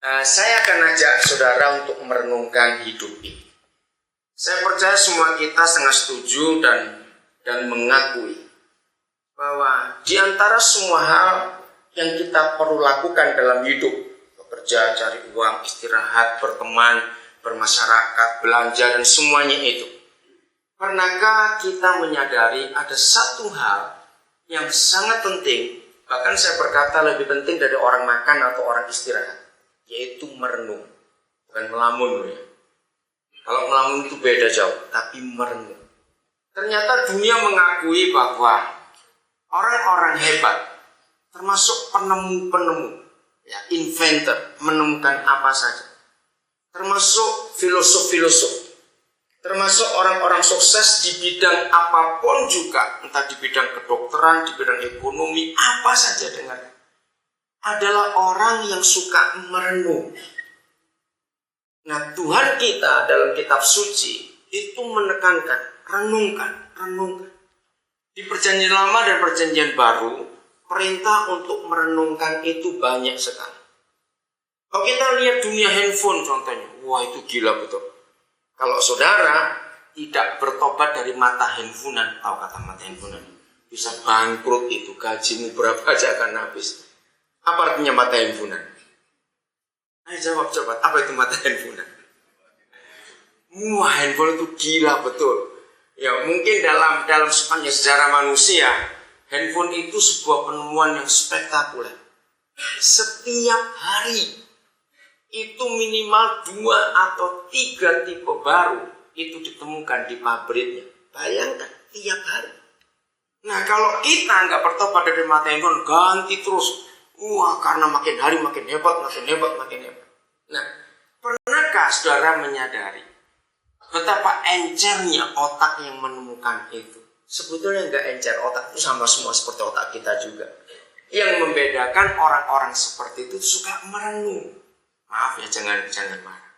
Saya akan ajak saudara untuk merenungkan hidup ini. Saya percaya semua kita sangat setuju dan mengakui bahwa di antara semua hal yang kita perlu lakukan dalam hidup, bekerja, cari uang, istirahat, berteman, bermasyarakat, belanja, dan semuanya itu, pernahkah kita menyadari ada satu hal yang sangat penting, bahkan saya berkata lebih penting dari orang makan atau orang istirahat, yaitu merenung, bukan melamun ya. Kalau melamun itu beda jauh, tapi merenung. Ternyata dunia mengakui bahwa orang-orang hebat, termasuk penemu-penemu, ya, inventor, menemukan apa saja, termasuk filosof-filosof, termasuk orang-orang sukses di bidang apapun juga, entah di bidang kedokteran, di bidang ekonomi, apa saja dengan adalah orang yang suka merenung. Nah, Tuhan kita dalam kitab suci itu menekankan, renungkan. Di perjanjian lama dan perjanjian baru, perintah untuk merenungkan itu banyak sekali. Kalau kita lihat dunia handphone contohnya, wah itu gila betul. Kalau saudara tidak bertobat dari mata handphonean, tahu kata mata handphonean, bisa bangkrut itu, gajimu berapa aja akan habis. Apa artinya mata handphonean? Ayo jawab cepat, apa itu mata handphonean? Wah, handphone itu gila betul. Ya mungkin dalam sepanjang sejarah manusia, handphone itu sebuah penemuan yang spektakuler. Setiap hari itu minimal 2 atau 3 tipe baru itu ditemukan di pabriknya. Bayangkan, tiap hari. Nah kalau kita nggak bertobat dari mata handphone, ganti terus. Wah, karena makin hari makin hebat. Nah, pernahkah saudara menyadari betapa encernya otak yang menemukan itu? Sebetulnya nggak encer, otak itu sama semua seperti otak kita juga. Yang membedakan orang-orang seperti itu suka merenung. Maaf ya, jangan marah.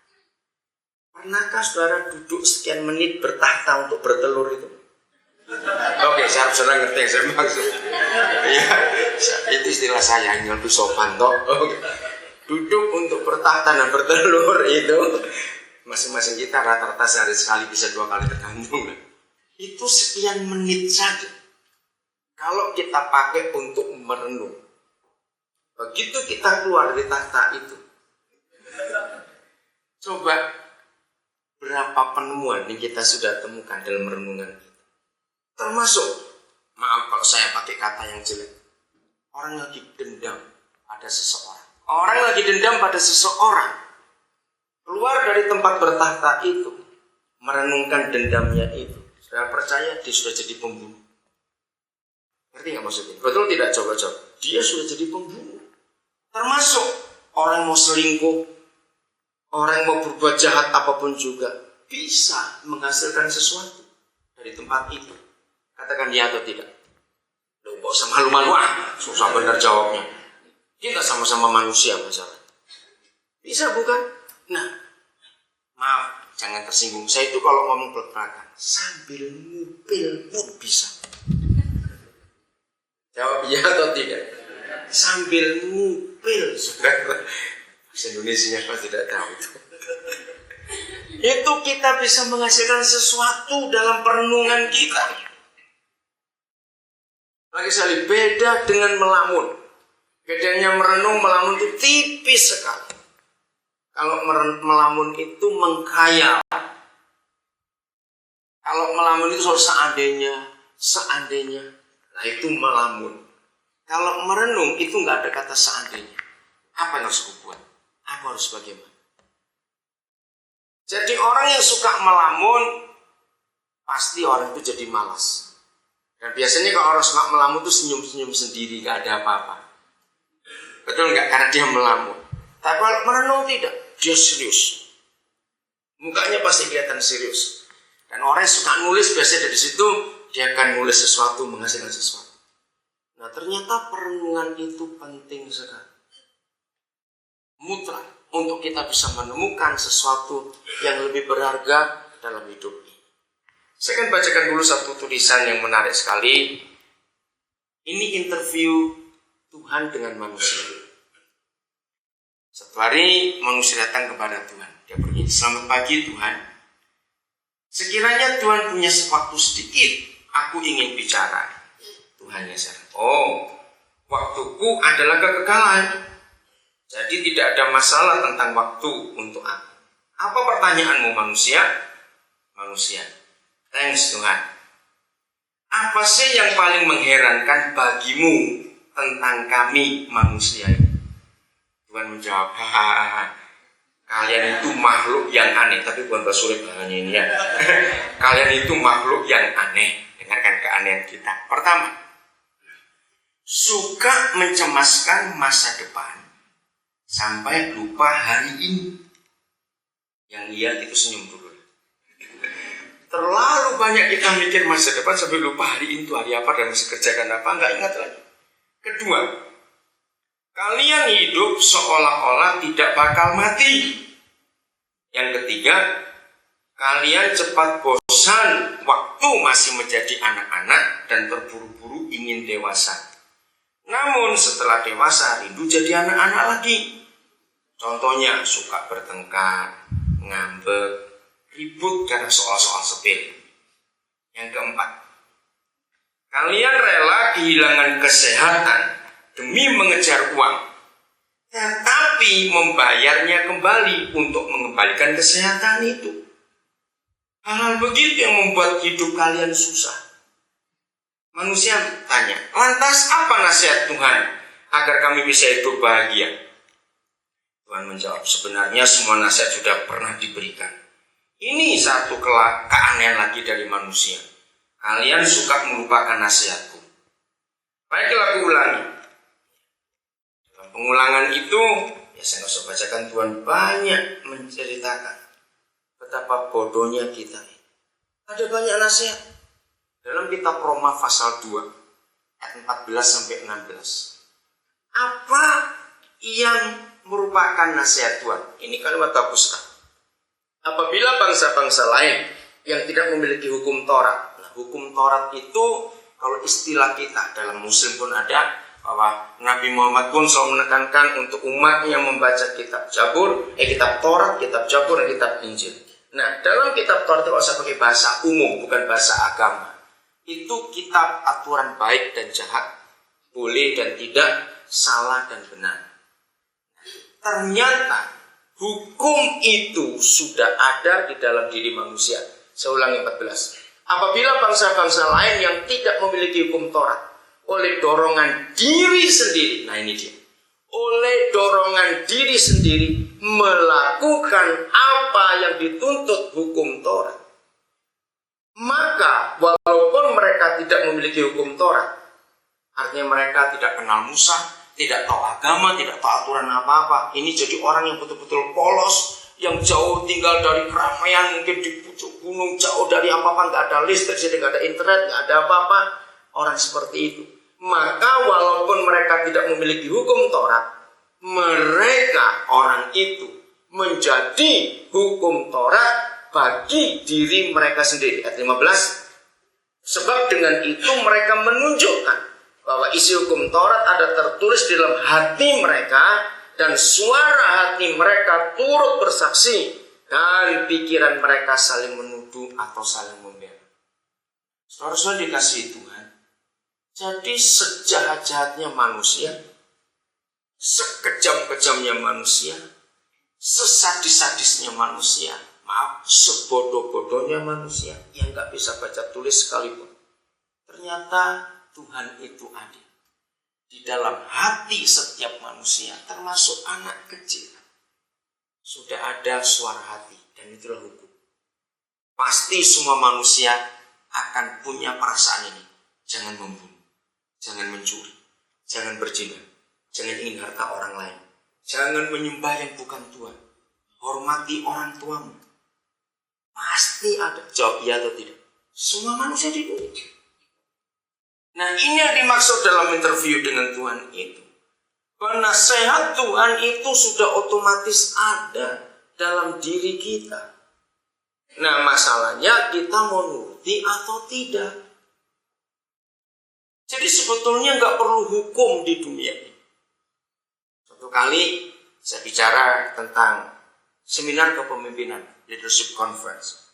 Pernahkah saudara duduk sekian menit bertahta untuk bertelur itu? Oke, saya harus ngerti yang saya maksud. Ya, itu istilah saya, yang lebih sopan toh. Duduk untuk bertahta dan bertelur itu, masing-masing kita rata-rata sehari sekali, bisa 2 kali tergantung. Itu sekian menit saja. Kalau kita pakai untuk merenung, begitu kita keluar dari tahta itu, coba berapa penemuan yang kita sudah temukan dalam renungan kita. Termasuk, maaf kalau saya pakai kata yang jelek, orang lagi dendam pada seseorang. Orang lagi dendam pada seseorang, keluar dari tempat bertahta itu, merenungkan dendamnya itu. Saya percaya dia sudah jadi pembunuh. Ngerti nggak maksudnya? Betul tidak? Coba-coba. Dia sudah jadi pembunuh. Termasuk orang mau selingkuh, orang mau berbuat jahat apapun juga, bisa menghasilkan sesuatu dari tempat itu. Katakan ya atau tidak? Loh, gak usah malu-malu, susah benar jawabnya. Kita sama-sama manusia masalah. Bisa bukan? Nah, maaf, jangan tersinggung. Saya itu kalau ngomong belak-belakan, sambil ngupil pun bisa. Jawab ya atau tidak? Sambil ngupil, saudara. Bahasa Indonesianya apa tidak tahu itu. Itu kita bisa menghasilkan sesuatu dalam perenungan kita. Lagi sekali, beda dengan melamun. Bedanya merenung, melamun itu tipis sekali. Kalau melamun itu mengkhayal. Kalau melamun itu soal seandainya. Nah itu melamun. Kalau merenung itu nggak ada kata seandainya. Apa yang harus aku buat? Aku harus bagaimana? Jadi orang yang suka melamun, pasti orang itu jadi malas. Dan biasanya kalau orang suka melamun itu senyum-senyum sendiri, nggak ada apa-apa. Betul nggak? Karena dia melamun. Tapi kalau merenung tidak, dia serius. Mukanya pasti kelihatan serius. Dan orang yang suka nulis biasanya dari situ dia akan nulis sesuatu, menghasilkan sesuatu. Nah ternyata perenungan itu penting sekali. Mutlak untuk kita bisa menemukan sesuatu yang lebih berharga dalam hidup ini. Saya akan bacakan dulu satu tulisan yang menarik sekali. Ini interview Tuhan dengan manusia. Satu hari manusia datang kepada Tuhan. Dia berkata, "Selamat pagi Tuhan. Sekiranya Tuhan punya waktu sedikit, aku ingin bicara." Tuhan ya, "Oh, waktuku adalah kekekalan. Jadi tidak ada masalah tentang waktu untuk aku. Apa pertanyaanmu manusia?" Manusia, "Thanks Tuhan. Apa sih yang paling mengherankan bagimu tentang kami manusia?" Tuhan menjawab, "Hahaha, kalian itu makhluk yang aneh." Tapi bukan bahasa sulit bahasanya ini ya. Kalian itu makhluk yang aneh. Dengarkan keanehan kita. Pertama, suka mencemaskan masa depan sampai lupa hari ini. Yang lihat itu senyum dulu. Terlalu banyak kita mikir masa depan sampai lupa hari ini itu hari apa dan mesti kerjakan apa, nggak ingat lagi. Kedua, kalian hidup seolah-olah tidak bakal mati. Yang ketiga, kalian cepat bosan waktu masih menjadi anak-anak dan terburu-buru ingin dewasa. Namun setelah dewasa rindu jadi anak-anak lagi. Contohnya suka bertengkar, ngambek, ribut karena soal-soal sepele. Yang keempat, kalian rela kehilangan kesehatan demi mengejar uang, tetapi membayarnya kembali untuk mengembalikan kesehatan itu. Hal-hal begitu yang membuat hidup kalian susah. Manusia tanya, "Lantas apa nasihat Tuhan agar kami bisa hidup bahagia?" Tuhan menjawab, "Sebenarnya semua nasihat sudah pernah diberikan. Ini satu keanehan lagi dari manusia. Kalian suka melupakan nasihatku. Baiklah aku ulangi." Dalam pengulangan itu, ya saya nggak usah bacakan, Tuhan banyak menceritakan betapa bodohnya kita. Ada banyak nasihat. Dalam kitab Roma pasal 2, ayat 14-16. Apa yang merupakan nasihat Tuhan? Ini kalimat bagus kan? Apabila bangsa-bangsa lain yang tidak memiliki hukum Taurat. Nah, hukum Taurat itu kalau istilah kita dalam Muslim pun ada, bahwa Nabi Muhammad pun selalu menekankan untuk umatnya membaca kitab Zabur, kitab Taurat, kitab Zabur, dan kitab Injil. Nah, dalam kitab Taurat itu saya pakai bahasa umum, bukan bahasa agama. Itu kitab aturan baik dan jahat, boleh dan tidak, salah dan benar. Ternyata hukum itu sudah ada di dalam diri manusia. Saya ulangi 14. Apabila bangsa-bangsa lain yang tidak memiliki hukum Taurat, oleh dorongan diri sendiri, nah ini dia, oleh dorongan diri sendiri melakukan apa yang dituntut hukum Taurat, maka walaupun mereka tidak memiliki hukum Taurat, artinya mereka tidak kenal Musa, tidak tahu agama, tidak tahu aturan apa-apa. Ini jadi orang yang betul-betul polos, yang jauh tinggal dari keramaian, mungkin di pucuk gunung, jauh dari apa-apa, nggak ada listrik, jadi nggak ada internet, nggak ada apa-apa. Orang seperti itu. Maka walaupun mereka tidak memiliki hukum Taurat, mereka orang itu menjadi hukum Taurat bagi diri mereka sendiri. Ayat 15. Sebab dengan itu mereka menunjukkan bahwa isi hukum Taurat ada tertulis di dalam hati mereka, dan suara hati mereka turut bersaksi, dan pikiran mereka saling menuduh atau saling membela. Saudara-saudara dikasihi Tuhan, jadi sejahat-jahatnya manusia, sekejam-kejamnya manusia, sesadis-sadisnya manusia, sebodoh-bodohnya manusia yang gak bisa baca tulis sekalipun, ternyata Tuhan itu adil. Di dalam hati setiap manusia, termasuk anak kecil, sudah ada suara hati, dan itulah hukum. Pasti semua manusia akan punya perasaan ini. Jangan membunuh, jangan mencuri, jangan berzina, jangan ingin harta orang lain, jangan menyembah yang bukan Tuhan, hormati orang tuamu. Pasti ada. Jawab iya atau tidak? Semua manusia di dunia. Nah, ini yang dimaksud dalam interview dengan Tuhan itu. Bahwa nasihat Tuhan itu sudah otomatis ada dalam diri kita. Nah, masalahnya kita mau nuruti atau tidak. Jadi sebetulnya nggak perlu hukum di dunia ini. Suatu kali Saya bicara tentang seminar kepemimpinan, Leadership Conference.